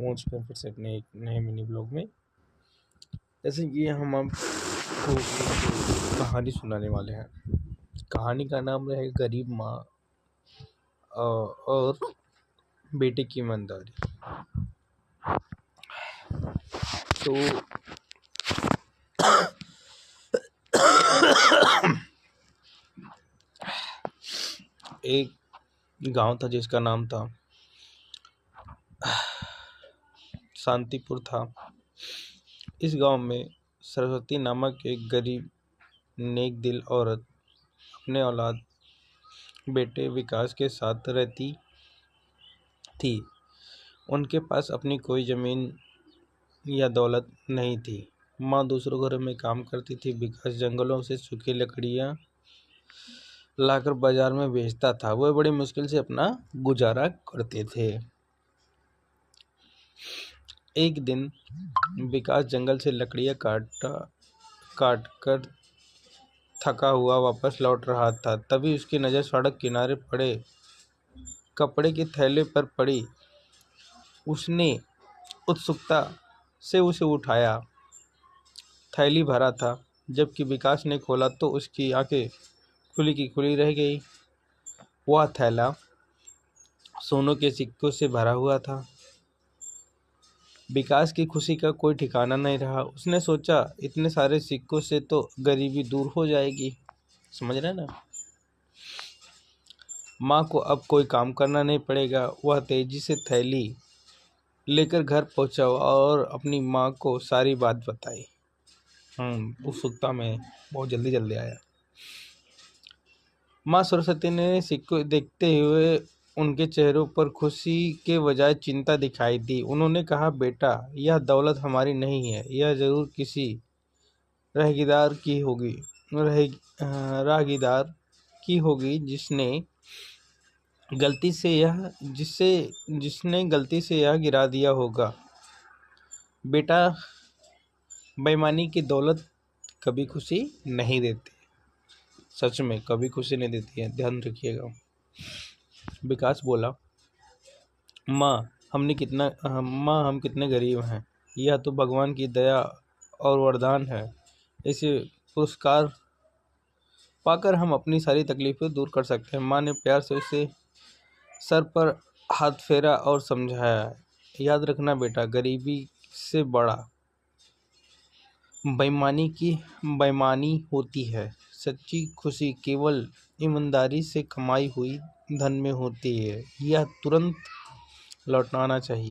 पहुँच गए फिर से अपने एक नए मिनी ब्लॉग में। जैसे कि हम आपको एक कहानी सुनाने वाले हैं। कहानी का नाम है गरीब माँ और बेटे की ईमानदारी। तो एक गांव था जिसका नाम था शांतिपुर था। इस गांव में सरस्वती नामक एक गरीब नेक दिल औरत अपने औलाद बेटे विकास के साथ रहती थी। उनके पास अपनी कोई ज़मीन या दौलत नहीं थी। माँ दूसरों घरों में काम करती थी। विकास जंगलों से सूखी लकड़ियाँ लाकर बाजार में बेचता था। वह बड़ी मुश्किल से अपना गुजारा करते थे। एक दिन विकास जंगल से लकड़ियाँ काट कर थका हुआ वापस लौट रहा था। तभी उसकी नज़र सड़क किनारे पड़े कपड़े के थैले पर पड़ी। उसने उत्सुकता से उसे उठाया। थैली भरा था। जबकि विकास ने खोला तो उसकी आंखें खुली की खुली रह गई। वह थैला सोनों के सिक्कों से भरा हुआ था। विकास की खुशी का कोई ठिकाना नहीं रहा। उसने सोचा, इतने सारे सिक्कों से तो गरीबी दूर हो जाएगी। समझ रहे ना? माँ को अब कोई काम करना नहीं पड़ेगा। वह तेजी से थैली लेकर घर पहुंचा और अपनी माँ को सारी बात बताई। उत्सुकता में बहुत जल्दी आया। माँ सरस्वती ने सिक्कों देखते हुए उनके चेहरों पर खुशी के बजाय चिंता दिखाई दी। उन्होंने कहा, बेटा, यह दौलत हमारी नहीं है। यह जरूर किसी राहगीर की होगी राहगीर की होगी जिसने गलती से यह गिरा दिया होगा। बेटा, बेईमानी की दौलत कभी खुशी नहीं देती। सच में कभी खुशी नहीं देती है, ध्यान रखिएगा। विकास बोला, माँ, हम कितने गरीब हैं। यह तो भगवान की दया और वरदान है। इसे पुरस्कार पाकर हम अपनी सारी तकलीफें दूर कर सकते हैं। माँ ने प्यार से उसे सर पर हाथ फेरा और समझाया, याद रखना बेटा, गरीबी से बड़ा बेईमानी होती है। सच्ची खुशी केवल ईमानदारी से कमाई हुई धन में होती है। यह तुरंत लौटाना चाहिए।